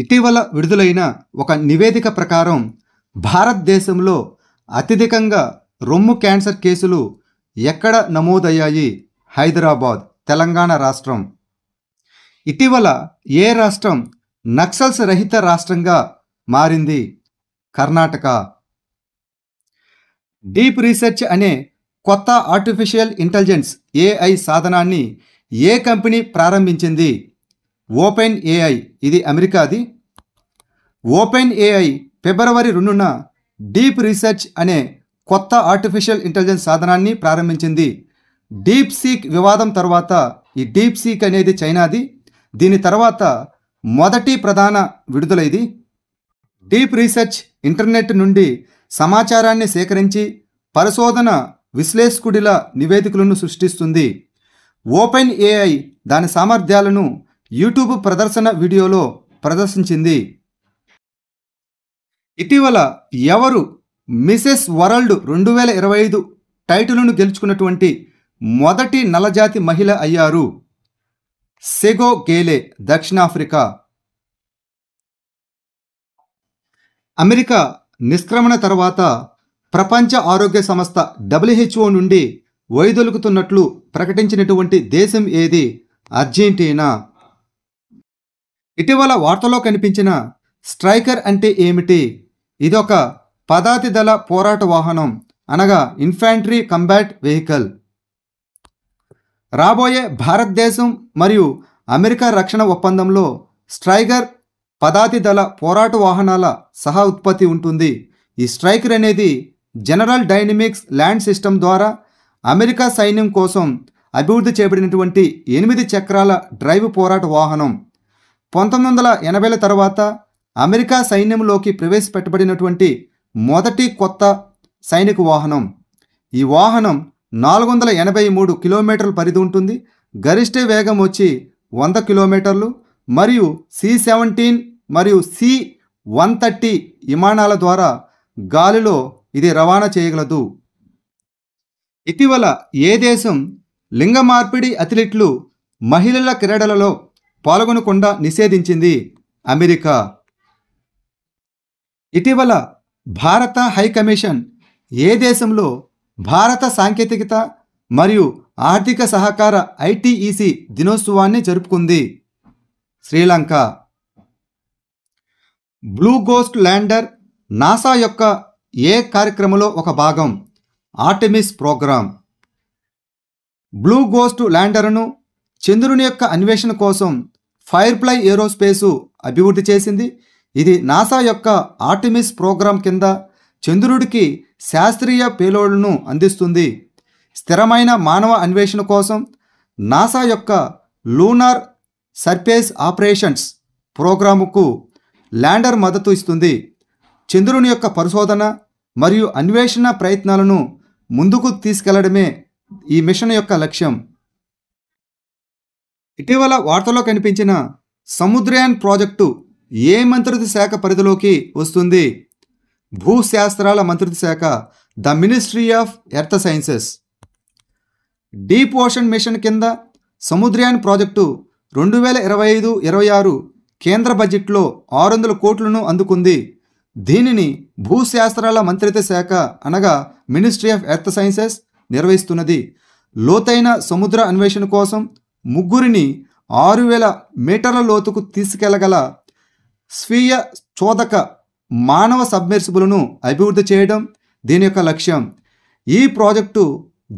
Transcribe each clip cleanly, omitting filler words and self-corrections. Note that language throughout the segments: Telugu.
ఇటీవల విడుదలైన ఒక నివేదిక ప్రకారం భారతదేశంలో అత్యధికంగా రొమ్ము క్యాన్సర్ కేసులు ఎక్కడ నమోదయ్యాయి? హైదరాబాద్, తెలంగాణ రాష్ట్రం. ఇటీవల ఏ రాష్ట్రం నక్సల్స్ రహిత రాష్ట్రంగా మారింది? కర్ణాటక. డీప్ రీసెర్చ్ అనే కొత్త ఆర్టిఫిషియల్ ఇంటెలిజెన్స్ ఏఐ సాధనాన్ని ఏ కంపెనీ ప్రారంభించింది? Open AI. ఇది అమెరికాది. ఓపెన్ ఏఐ ఫిబ్రవరి 2న డీప్ రీసెర్చ్ అనే కొత్త ఆర్టిఫిషియల్ ఇంటెలిజెన్స్ సాధనాన్ని ప్రారంభించింది. డీప్ సీక్ వివాదం తర్వాత ఈ డీప్ సీక్ అనేది చైనాది. దీని తర్వాత మొదటి ప్రధాన విడుదల ఇది. డీప్ రీసెర్చ్ ఇంటర్నెట్ నుండి సమాచారాన్ని సేకరించి పరిశోధన విశ్లేషకుడిల నివేదికలను సృష్టిస్తుంది. ఓపెన్ ఏఐ దాని సామర్థ్యాలను యూట్యూబ్ ప్రదర్శన వీడియోలో ప్రదర్శించింది. ఇటీవల ఎవరు మిసెస్ వరల్డ్ 2025 టైటిల్ను గెలుచుకున్నటువంటి మొదటి నల్లజాతి మహిళ అయ్యారు? సెగో గేలే, దక్షిణాఫ్రికా. అమెరికా నిష్క్రమణ తర్వాత ప్రపంచ ఆరోగ్య సంస్థ WHO నుండి వైదొలుగుతున్నట్లు ప్రకటించినటువంటి దేశం ఏది? అర్జెంటీనా. ఇటీవల వార్తలో కనిపించిన స్ట్రైకర్ అంటే ఏమిటి? ఇదొక పదాతి దళ పోరాట వాహనం, అనగా ఇన్ఫాంట్రీ కంబాట్ వెహికల్. రాబోయే భారతదేశం మరియు అమెరికా రక్షణ ఒప్పందంలో స్ట్రైకర్ పదాతి దళ పోరాట వాహనాల సహా ఉత్పత్తి ఉంటుంది. ఈ స్ట్రైకర్ అనేది జనరల్ డైనమిక్స్ ల్యాండ్ సిస్టమ్ ద్వారా అమెరికా సైన్యం కోసం అభివృద్ధి చేయబడినటువంటి 8 చక్రాల డ్రైవ్ పోరాట వాహనం. 1980ల తర్వాత అమెరికా సైన్యంలోకి ప్రవేశపెట్టబడినటువంటి మొదటి కొత్త సైనిక వాహనం. ఈ వాహనం 483 కిలోమీటర్ల పరిధి ఉంటుంది. గరిష్ట వేగం వచ్చి 100 కిలోమీటర్లు మరియు C-17 మరియు C-130 విమానాల ద్వారా గాలిలో ఇది రవాణా చేయగలదు. ఇటీవల ఏ దేశం లింగ మార్పిడి అథ్లెట్లు మహిళల క్రీడలలో పాల్గొనకుండా నిషేధించింది? అమెరికా. ఇటీవల భారత హైకమిషన్ ఏ దేశంలో భారత సాంకేతికత మరియు ఆర్థిక సహకార ITEC దినోత్సవాన్ని జరుపుకుంది? Sri Lanka. Blue ghost lander NASA యొక్క ఏ కార్యక్రమంలో ఒక భాగం? Artemis program. బ్లూ గోస్ట్ ల్యాండర్ను చంద్రుని యొక్క అన్వేషణ కోసం ఫైర్ఫ్లై ఏరోస్పేసు అభివృద్ధి చేసింది. ఇది నాసా యొక్క ఆర్టెమిస్ ప్రోగ్రాం కింద చంద్రుడికి శాస్త్రీయ పేలోడ్లను అందిస్తుంది. స్థిరమైన మానవ అన్వేషణ కోసం నాసా యొక్క లూనార్ సర్ఫేస్ ఆపరేషన్స్ ప్రోగ్రాముకు ల్యాండర్ మద్దతు ఇస్తుంది. చంద్రుని యొక్క పరిశోధన మరియు అన్వేషణ ప్రయత్నాలను ముందుకు తీసుకెళ్లడమే ఈ మిషన్ యొక్క లక్ష్యం. ఇటీవల వార్తలో కనిపించిన సముద్రయాన్ ప్రాజెక్టు ఏ మంత్రిత్వ శాఖ పరిధిలోకి వస్తుంది? భూశాస్త్రాల మంత్రిత్వ శాఖ, the ministry of earth sciences. Deep ocean mission కింద సముద్రయాన్ ప్రాజెక్టు 2025-26 కేంద్ర బడ్జెట్లో 600 కోట్లను అందుకుంది. దీనిని భూశాస్త్రాల మంత్రిత్వ శాఖ, అనగా మినిస్ట్రీ ఆఫ్ ఎర్త్ సైన్సెస్ నిర్వహిస్తున్నది. లోతైన సముద్ర అన్వేషణ కోసం 3 6000 మీటర్ల లోతుకు తీసుకెళ్లగల స్వీయ చోదక మానవ సబ్మెర్సిబుల్ను అభివృద్ధి చేయడం దీని యొక్క లక్ష్యం. ఈ ప్రాజెక్టు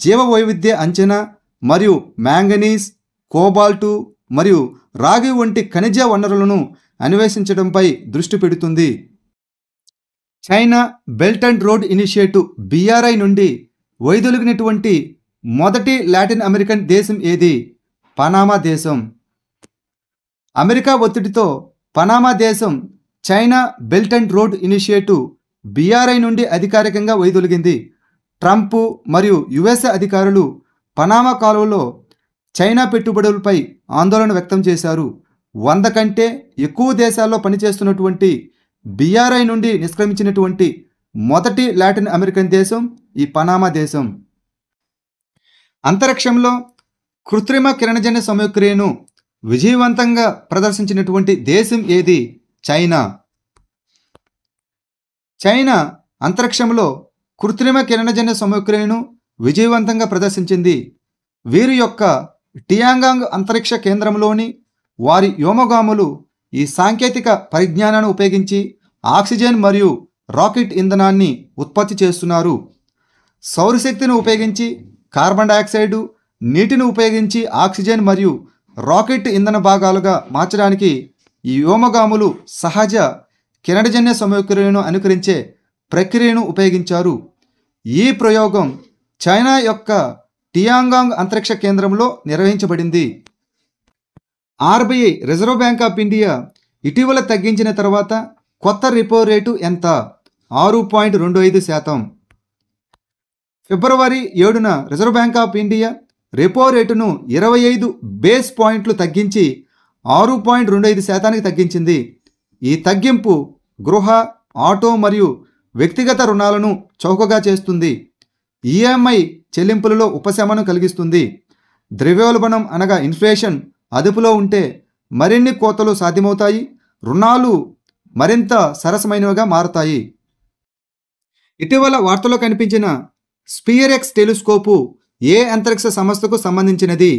జీవ వైవిధ్య అంచనా మరియు మ్యాంగనీస్, కోబాల్టు మరియు రాగి వంటి ఖనిజ వనరులను అన్వేషించడంపై దృష్టి పెడుతుంది. China belt and road initiative BRI నుండి వైదొలిగినటువంటి మొదటి లాటిన్ అమెరికన్ దేశం ఏది? పనామా దేశం. అమెరికా ఒత్తిడితో పనామా దేశం China belt and road initiative BRI నుండి అధికారికంగా వైదొలిగింది. ట్రంప్ మరియు USA అధికారులు పనామా కాలువలో చైనా పెట్టుబడులపై ఆందోళన వ్యక్తం చేశారు. 100 కంటే ఎక్కువ దేశాల్లో పనిచేస్తున్నటువంటి BRI నుండి నిష్క్రమించినటువంటి మొదటి లాటిన్ అమెరికన్ దేశం ఈ పనామా దేశం. అంతరిక్షంలో కృత్రిమ కిరణజన్య సమయక్రియను విజయవంతంగా ప్రదర్శించినటువంటి దేశం ఏది? చైనా. చైనా అంతరిక్షంలో కృత్రిమ కిరణజన్య సమగ్రతను విజయవంతంగా ప్రదర్శించింది. వీరి యొక్క టియాంగాంగ్ అంతరిక్ష కేంద్రంలోని వారి వ్యోమగాములు ఈ సాంకేతిక పరిజ్ఞానాన్ని ఉపయోగించి ఆక్సిజన్ మరియు రాకెట్ ఇంధనాన్ని ఉత్పత్తి చేస్తున్నారు. సౌరశక్తిని ఉపయోగించి కార్బన్ డయాక్సైడ్, నీటిని ఉపయోగించి ఆక్సిజన్ మరియు రాకెట్ ఇంధన భాగాలుగా మార్చడానికి ఈ వ్యోమగాములు సహజ కిరణజన్య సమగ్రతను అనుకరించే ప్రక్రియను ఉపయోగించారు. ఈ ప్రయోగం చైనా యొక్క టియాంగాంగ్ అంతరిక్ష కేంద్రంలో నిర్వహించబడింది. RBI Reserve Bank of India ఇటీవల తగ్గించిన తర్వాత కొత్త రెపో రేటు ఎంత? 6.25%. ఫిబ్రవరి 7న Reserve Bank of India repo రేటును 25 బేస్ పాయింట్లు తగ్గించి 6.25%కి తగ్గించింది. ఈ తగ్గింపు గృహ, ఆటో మరియు వ్యక్తిగత రుణాలను చౌకగా చేస్తుంది. ఈఎంఐ చెల్లింపులలో ఉపశమనం కలిగిస్తుంది. ద్రవ్యోల్బణం అనగా ఇన్ఫ్లేషన్ అదుపులో ఉంటే మరిన్ని కోతలు సాధ్యమవుతాయి. రుణాలు మరింత సరసమైనవిగా మారతాయి. ఇటీవల వార్తలో కనిపించిన స్పియర్-ఎక్స్ టెలిస్కోపు ఏ అంతరిక్ష సంస్థకు సంబంధించినది?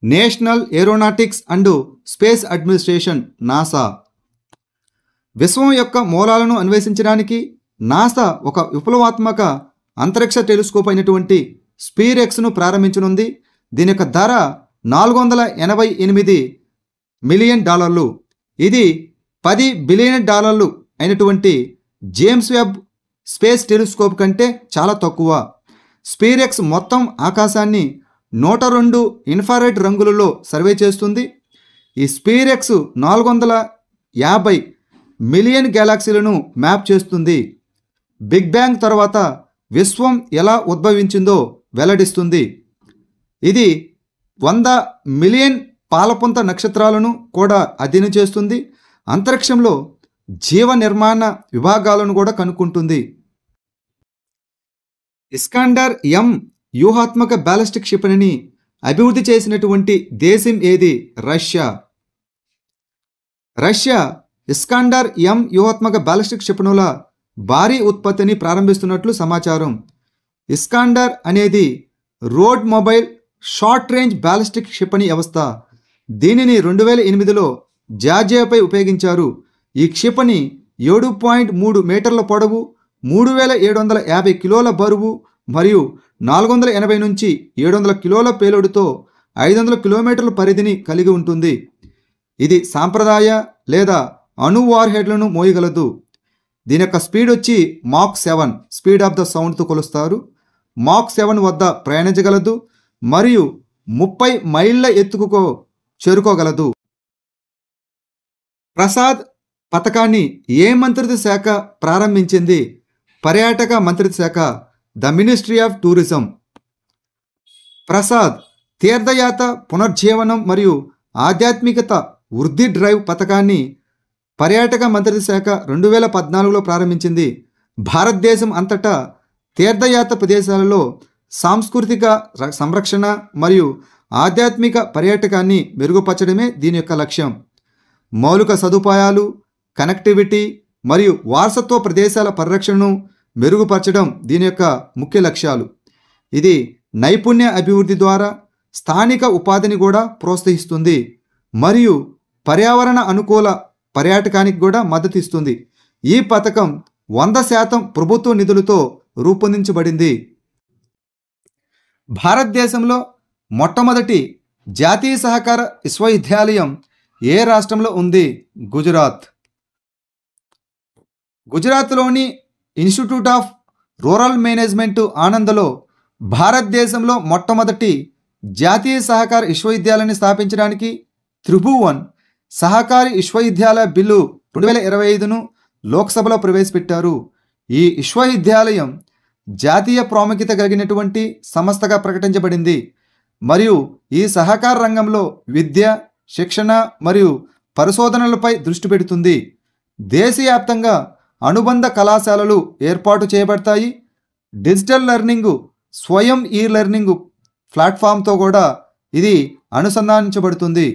National aeronautics and space administration, NASA. విశ్వం యొక్క మూలాలను అన్వేషించడానికి నాసా ఒక విప్లవాత్మక అంతరిక్ష టెలిస్కోప్ అయినటువంటి స్పియర్-ఎక్స్ను ప్రారంభించనుంది. దీని యొక్క ధర $488 మిలియన్. ఇది $10 బిలియన్ అయినటువంటి జేమ్స్ వెబ్ స్పేస్ టెలిస్కోప్ కంటే చాలా తక్కువ. స్పియర్-ఎక్స్ మొత్తం ఆకాశాన్ని 102 ఇన్ఫ్రారెడ్ రంగులలో సర్వే చేస్తుంది. ఈ స్పియర్-ఎక్స్ 450 మిలియన్ గెలాక్సీలను మ్యాప్ చేస్తుంది. బిగ్ బ్యాంగ్ తర్వాత విశ్వం ఎలా ఉద్భవించిందో వెల్లడిస్తుంది. ఇది 100 మిలియన్ పాలపుంత నక్షత్రాలను కూడా అధ్యయనం చేస్తుంది. అంతరిక్షంలో జీవ నిర్మాణ విభాగాలను కూడా కనుక్కుంటుంది. ఇస్కాండర్ ఎం వ్యూహాత్మక బ్యాలిస్టిక్ క్షిపణిని అభివృద్ధి చేసినటువంటి దేశం ఏది? రష్యా. రష్యా ఇస్కాండర్ ఎం వ్యూహాత్మక బ్యాలిస్టిక్ క్షిపణుల భారీ ఉత్పత్తిని ప్రారంభిస్తున్నట్లు సమాచారం. ఇస్కాండర్ అనేది road mobile short range ballistic క్షిపణి వ్యవస్థ. దీనిని 2008లో జార్జియాపై ఉపయోగించారు. ఈ క్షిపణి 7.3 మీటర్ల పొడవు, 3750 కిలోల బరువు మరియు 480 నుంచి 700 కిలోల పేలోడుతో 500 కిలోమీటర్ల పరిధిని కలిగి ఉంటుంది. ఇది సాంప్రదాయ లేదా అణు వార్హెడ్లను మోయగలదు. దీని యొక్క స్పీడ్ వచ్చి మాక్ 7 స్పీడ్ ఆఫ్ ద సౌండ్తో కొలుస్తారు. మాక్ 7 వద్ద ప్రయాణించగలదు మరియు 30 మైళ్ళ ఎత్తుకు చేరుకోగలదు. ప్రసాద్ పథకాన్ని ఏ మంత్రిత్వ శాఖ ప్రారంభించింది? పర్యాటక మంత్రిత్వ శాఖ, the ministry of tourism. Prasad తీర్థయాత్ర పునర్జీవనం మరియు ఆధ్యాత్మికత వృద్ధి డ్రైవ్ పథకాన్ని పర్యాటక మంత్రిత్వ శాఖ 2014లో ప్రారంభించింది. భారతదేశం అంతటా తీర్థయాత్ర ప్రదేశాలలో సాంస్కృతిక సంరక్షణ మరియు ఆధ్యాత్మిక పర్యాటకాన్ని మెరుగుపరచడమే దీని యొక్క లక్ష్యం. మౌలిక సదుపాయాలు, కనెక్టివిటీ మరియు వారసత్వ ప్రదేశాల పరిరక్షణను మెరుగుపరచడం దీని యొక్క ముఖ్య లక్ష్యాలు. ఇది నైపుణ్య అభివృద్ధి ద్వారా స్థానిక ఉపాధిని కూడా ప్రోత్సహిస్తుంది మరియు పర్యావరణ అనుకూల పర్యాటకానికి కూడా మద్దతు ఇస్తుంది. ఈ పథకం 100% ప్రభుత్వ నిధులతో రూపొందించబడింది. భారతదేశంలో మొట్టమొదటి జాతీయ సహకార విశ్వవిద్యాలయం ఏ రాష్ట్రంలో ఉంది? గుజరాత్. గుజరాత్లోని ఇన్స్టిట్యూట్ ఆఫ్ రూరల్ మేనేజ్మెంట్ ఆనంద్లో భారతదేశంలో మొట్టమొదటి జాతీయ సహకార విశ్వవిద్యాలయాన్ని స్థాపించడానికి త్రిభువన్ సహకారి విశ్వవిద్యాలయ బిల్లు 2025ను లోక్సభలో ప్రవేశపెట్టారు. ఈ విశ్వవిద్యాలయం జాతీయ ప్రాముఖ్యత కలిగినటువంటి సంస్థగా ప్రకటించబడింది మరియు ఈ సహకార రంగంలో విద్య, శిక్షణ మరియు పరిశోధనలపై దృష్టి పెడుతుంది. దేశవ్యాప్తంగా అనుబంధ కళాశాలలు ఏర్పాటు చేయబడతాయి. డిజిటల్ లెర్నింగ్, స్వయం ఈ లెర్నింగ్ ప్లాట్ఫామ్తో కూడా ఇది అనుసంధానించబడుతుంది.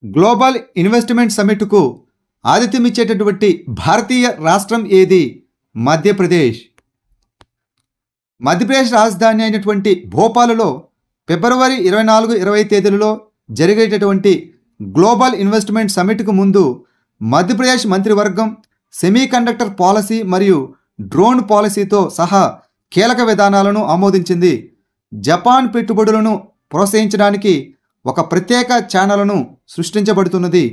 గ్లోబల్ ఇన్వెస్ట్మెంట్ సమిట్కు ఆతిథ్యమిచ్చేటటువంటి భారతీయ రాష్ట్రం ఏది? మధ్యప్రదేశ్. మధ్యప్రదేశ్ రాజధాని అయినటువంటి భోపాలులో ఫిబ్రవరి 24-20 తేదీలలో జరిగేటటువంటి గ్లోబల్ ఇన్వెస్ట్మెంట్ సమిట్కు ముందు మధ్యప్రదేశ్ మంత్రివర్గం సెమీకండక్టర్ పాలసీ మరియు డ్రోన్ పాలసీతో సహా కీలక విధానాలను ఆమోదించింది. జపాన్ పెట్టుబడులను ప్రోత్సహించడానికి ఒక ప్రత్యేక ఛానల్ను సృష్టించబడుతున్నది.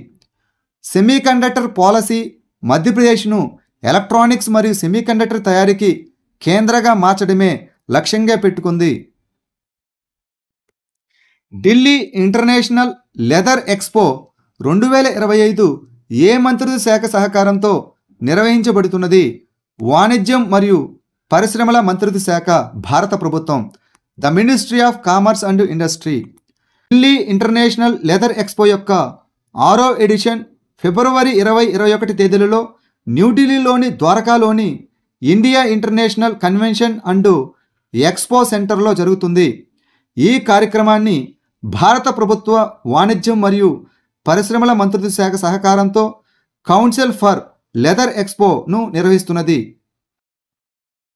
సెమీకండక్టర్ పాలసీ మధ్యప్రదేశ్ను ఎలక్ట్రానిక్స్ మరియు సెమీకండక్టర్ తయారీకి కేంద్రంగా మార్చడమే లక్ష్యంగా పెట్టుకుంది. ఢిల్లీ ఇంటర్నేషనల్ లెదర్ ఎక్స్పో 2025 ఏ మంత్రిత్వ శాఖ సహకారంతో నిర్వహించబడుతున్నది? వాణిజ్యం మరియు పరిశ్రమల మంత్రిత్వ శాఖ, భారత ప్రభుత్వం. The ministry of commerce and industry. Delhi international leather expo యొక్క 6వ ఎడిషన్ ఫిబ్రవరి 20-21 తేదీలలో న్యూఢిల్లీలోని ద్వారకాలోని India international convention and expo సెంటర్లో జరుగుతుంది. ఈ కార్యక్రమాన్ని భారత ప్రభుత్వ వాణిజ్యం మరియు పరిశ్రమల మంత్రిత్వ శాఖ సహకారంతో కౌన్సిల్ ఫర్ లెదర్ ఎక్స్పోను నిర్వహిస్తున్నది.